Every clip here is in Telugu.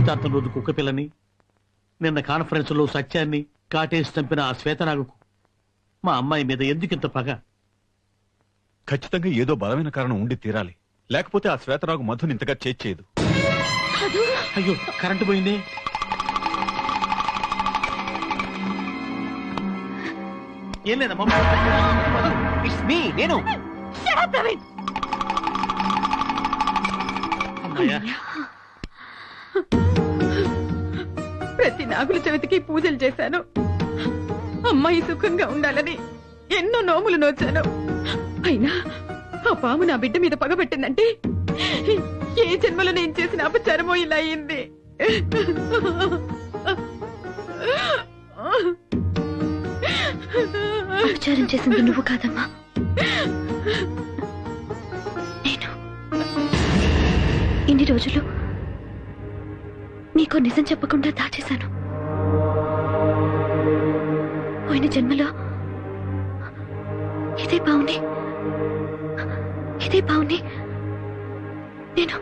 నిశ్చితార్థం రోజు కుక్క పిల్లని, నిన్న కాన్ఫరెన్స్ లో సత్యాన్ని కాటేసి చంపిన ఆ శ్వేతనాగుకు మా అమ్మాయి మీద ఎందుకింత పగ? ఖచ్చితంగా ఏదో బలమైన కారణం ఉండి తీరాలి, లేకపోతే ఆ శ్వేతనాగు మధుని ఇంతగా చేర్చేయదు. అయ్యో, కరెంటు పోయింది. ఏం లేదమ్మా, నేను ప్రతి నాగుల చవితికి పూజలు చేశాను. అమ్మాయి సుఖంగా ఉండాలని ఎన్నో నోములు నోచాను. అయినా ఆ పాము నా బిడ్డ మీద పగబట్టిందంటే ఏ జన్మలో నేను చేసిన అపచారమో ఇలా అయింది. అపచారం చేసింది నువ్వు కాదమ్మా, నేను. ఇన్ని రోజులు నీకో నిజం చెప్పకుండా దాచేశాను. పోయిన జన్మలో ఇదే బావుని నేను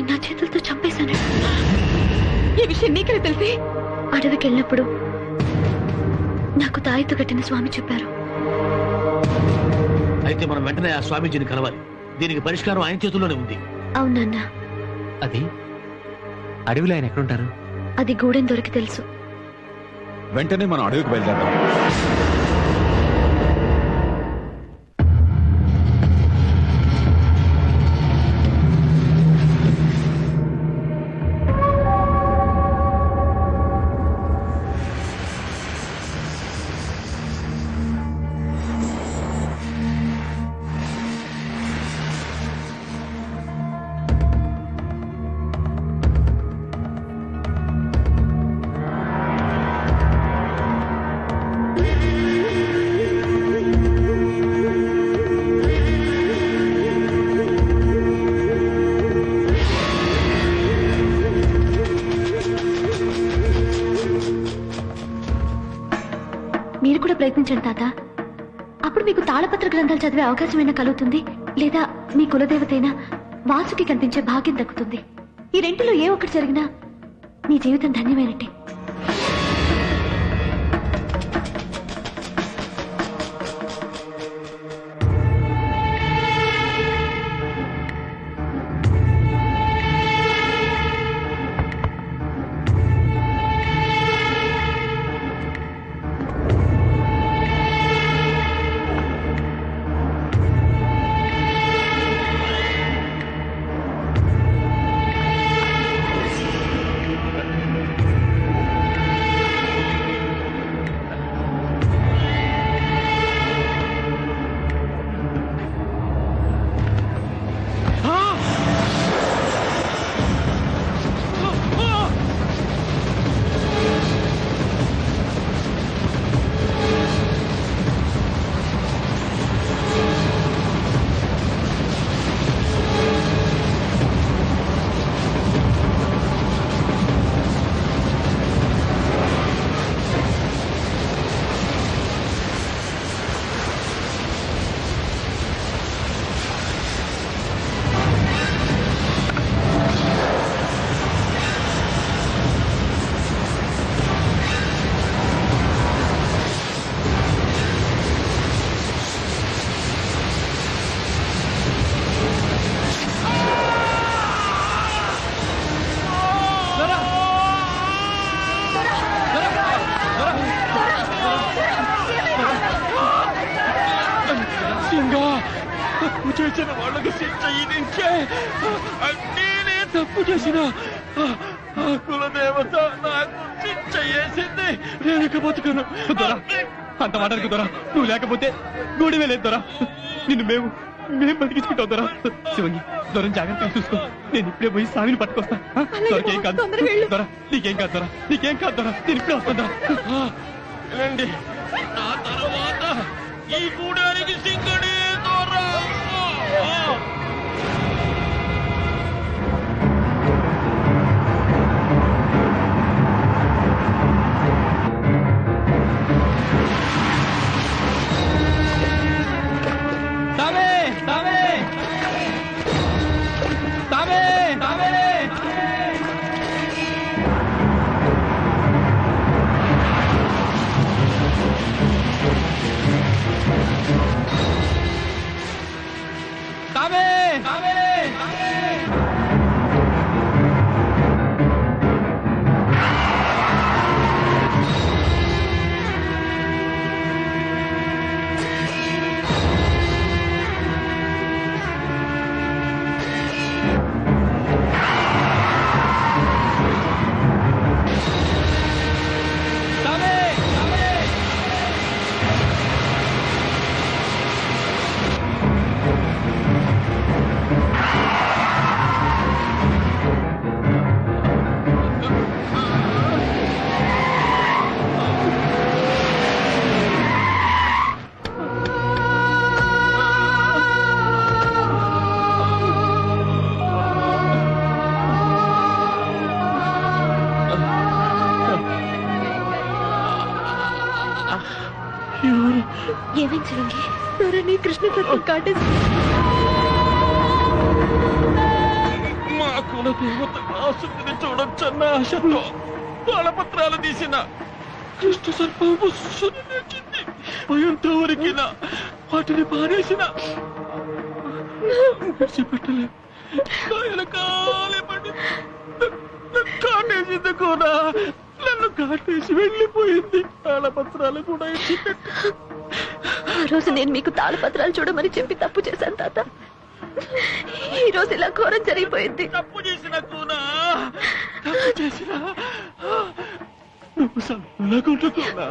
నా చేతులతో చంపేశాను. ఈ విషయం నీకే తెలిసి అడవికి వెళ్ళినప్పుడు నాకు తాయితో కట్టిన స్వామి చెప్పారు. అయితే మనం వెంటనే ఆ స్వామీజీని కలవాలి. దీనికి పరిష్కారం ఆయన చేతుల్లోనే ఉంది. అవునన్నా. అది అడవిలో ఆయన ఎక్కడుంటారు? అది గూడెం దొరికి తెలుసు. వెంటనే మనం అడవికి బయలుదేరదాం. మీరు కూడా ప్రయత్నించండి తాత. అప్పుడు మీకు తాళపత్ర గ్రంథాలు చదివే అవకాశమైనా కలుగుతుంది, లేదా మీ కులదేవతైనా వాసుకి కనిపించే భాగ్యం దక్కుతుంది. ఈ రెంటిలో ఏ ఒక్కటి జరిగినా నీ జీవితం ధన్యమైనట్టే. తప్పు చేసిన వాళ్ళకి శిక్ష ఇదించే. నేనే తప్పు చేసిన ఆ కులదేవత నాకు శిక్ష వేసింది. నేను బతుకను. అంత మాటకు దొరా, నువ్వు లేకపోతే గూడివే లేదు దొరా. నిన్ను మేము బతికించుకుంటావు దొరా. శివంగి, దొరం జాగ్రత్తగా చూసుకో. నేను ఇప్పుడే పోయి స్వామిని పట్టుకొస్తా. దొరకేం కాదు దొరా, నీకేం కాదు దొరా, నీకేం కాదు దొరా. నేను ఇప్పుడే వస్తాను. రండి. ఆ తర్వాత ఈ గూడానికి సింగడే దొరా. తామే తామే తామే తామే ఏమేం శివంగి? త్వరని కృష్ణ సత్యం కాటేసి మా కుల దేవత ఆసుని చూడొచ్చన్న ఆశతో తాళపత్రాలు తీసిన కృష్ణ సర్పం బుస్సుని లేచింది. భయంతో ఉరికిన వాటిని పారేసిన విడిచిపెట్టలే. కాయలు కాలేపడి కాటేసింది కూడా, నన్ను కాటేసి వెళ్ళిపోయింది. తాళపత్రాలు కూడా ఇచ్చి ఆ రోజు నేను మీకు తాళపత్రాలు చూడమని చెప్పి తప్పు చేశాను తాత. ఈ రోజు ఇలా ఘోరం జరిగిపోయింది. తప్పు చేసిన కూనా, తప్పు చేసిన నువ్వు సల్లగుంటున్నా,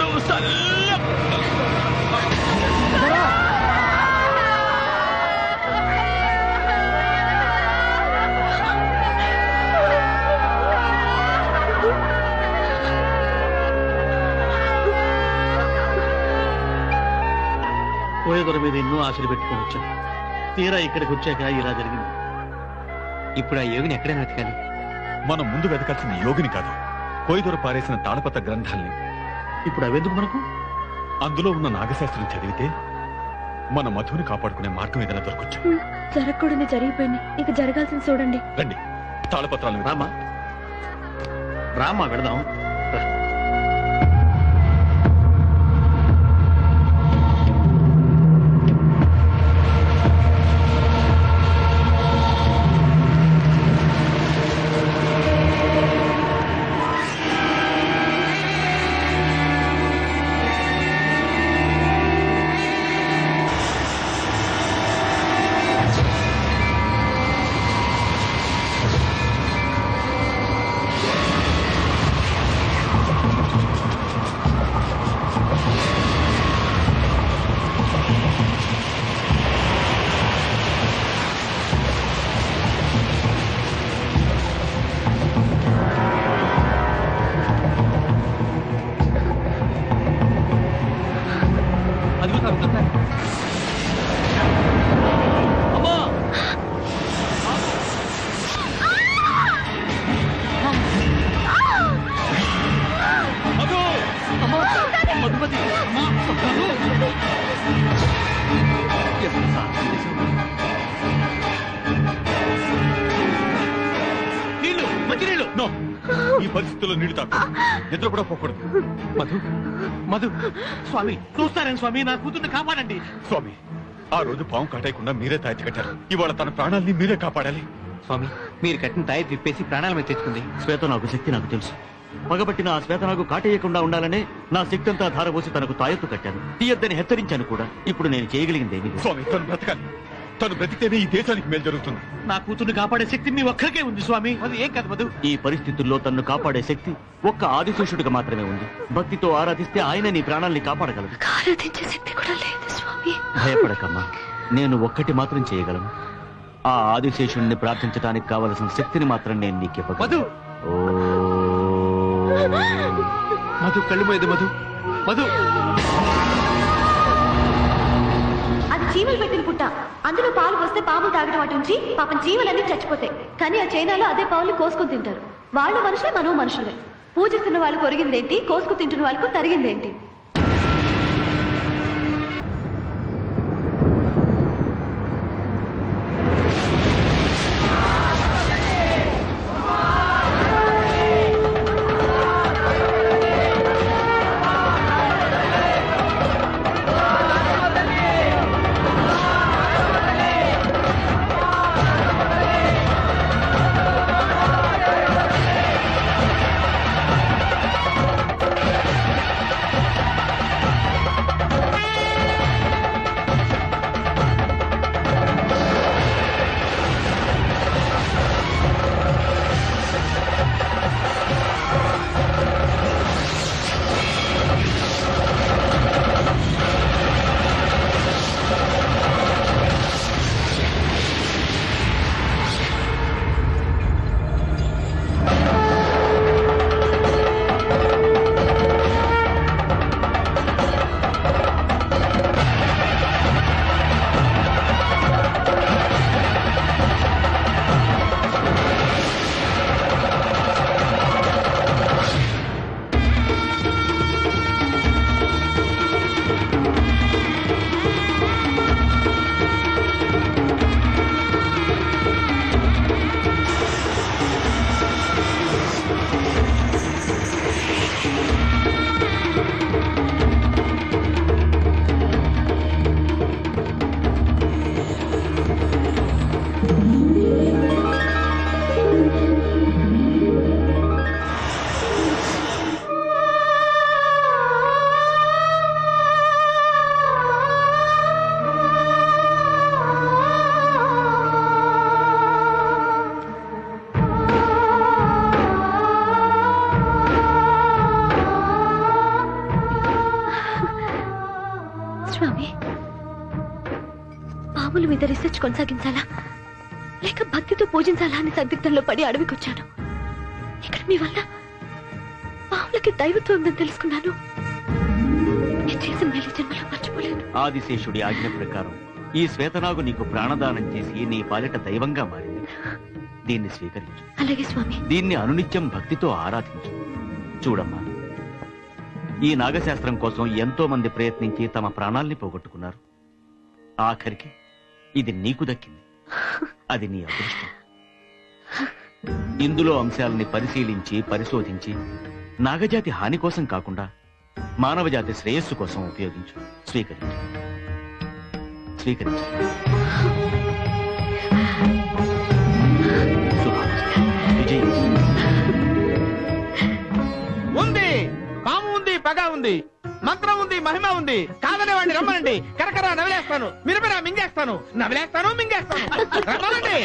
నువ్వు సల్ల పోయేదొర మీద ఎన్నో ఆశలు పెట్టుకొని వచ్చాను. తీరా ఇక్కడికి వచ్చాక ఇలా జరిగింది. ఇప్పుడు ఆ యోగిని ఎక్కడైనా వెతకాలి. మనం ముందు వెతకాల్సిన యోగిని కాదు, కోయిదొర పారేసిన తాళపత్ర గ్రంథాల్ని. ఇప్పుడు అవెందుకు మనకు? అందులో ఉన్న నాగశాస్త్రం చదివితే మన మధుని కాపాడుకునే మార్గం ఏదైనా దొరకొచ్చు. జరగకూడని జరిగిపోయింది, ఇక జరగాల్సింది చూడండి. రండి, తాళపత్రాలను రామా రామా వెళదాం. రా. నో, ఈ పరిస్థితుల్లో నీళ్లు తాకు, నిద్ర కూడా పోకూడదు. మధు మధు స్వామి చూస్తారేం స్వామి, నా కూతుర్ని కాపాడండి. స్వామి, ఆ రోజు పాము కాటేయకుండా మీరే తాయెత్తి కట్టారు. ఇవాళ తన ప్రాణాల్ని మీరే కాపాడాలి. స్వామి, మీరు కట్టిన తాయి విప్పేసి ప్రాణాల మీద తెచ్చుకుంది. శ్వేతనాగు శక్తి నాకు తెలుసు. పగబట్టిన ఆ శ్వేతనాగు కాటేయకుండా ఉండాలనే నా శక్తి అంతా ధారపోసి తనకు తాయెత్తు కట్టాను. తీయద్దని హెచ్చరించాను కూడా. ఇప్పుడు నేను చేయగలిగింది ఏమీ లేదు. స్వామి, తను బ్రతకాలి. తను బ్రతికితేనే ఈ దేశానికి మేలు జరుగుతుంది. నా కూతుర్ని కాపాడే శక్తి మీ ఒక్కరికే ఉంది స్వామి. అది ఏం కాదు మధు. ఈ పరిస్థితుల్లో తన్ను కాపాడే శక్తి ఒక్క ఆదిశేషుడికి మాత్రమే ఉంది. భక్తితో ఆరాధిస్తే ఆయన నీ ప్రాణాల్ని కాపాడగలడు. ఆరాధించే శక్తి కూడా లేదు స్వామి. భయపడకమ్మా, నేను ఒక్కటి మాత్రం చేయగలను. ఆ ఆదిశేషుడిని ప్రార్థించడానికి కావలసిన శక్తిని మాత్రం నేను నీకు మధు, ఇవ్వగలను. మధు కళ్ళు పోయేది. మధు మధు అది చీమలు పెట్టిన పుట్ట. అందులో పాలు పోస్తే పాములు తాగడం అటు ఉంచి పాపం జీవులన్నీ చచ్చిపోతాయి. కానీ ఆ చైనాలో అదే పావులు కోసుకుని తింటారు. వాళ్ళు మనుషులే, మనం మనుషులే. పూజిస్తున్న వాళ్ళకు ఒరిగిందేంటి, కోసుకు తింటున్న వాళ్ళకు తరిగిందేంటి? పాముల మీద రీసెర్చ్ కొనసాగించాలా లేక భక్తితో పూజించాలా అని సందిగ్ధంలో పడి అడవికొచ్చాను. ఇక్కడ మీ వల్ల పాములకి దైవత్వం ఉందని తెలుసుకున్నాను. నేను చేసిన మేలు జన్మలో మర్చిపోలేను. ఆదిశేషుడి ఆజ్ఞ ప్రకారం ఈ శ్వేతనాగు నీకు ప్రాణదానం చేసి నీ పాలిట దైవంగా మారింది. దీన్ని స్వీకరించు. అలాగే స్వామి. దీన్ని అనునిత్యం భక్తితో ఆరాధించు. చూడమ్మా, ఈ నాగశాస్త్రం కోసం ఎంతో మంది ప్రయత్నించి తమ ప్రాణాల్ని పోగొట్టుకున్నారు. ఆఖరికి ఇది నీకు దక్కింది. అది నీ అదృష్టం. ఇందులో అంశాలని పరిశీలించి పరిశోధించి నాగజాతి హాని కోసం కాకుండా మానవజాతి శ్రేయస్సు కోసం ఉపయోగించు. స్వీకరించు. స్వీకరించు. విజయ్. ఉంది, పాము ఉంది, పగ ఉంది, మంత్రం ఉంది, మహిమ ఉంది. కాదనే వాడిని రమ్మనండి. కరకర నవిలేస్తాను, మిరమిరా మింగేస్తాను, నవిలేస్తాను, మింగేస్తాను. రమ్మనండి.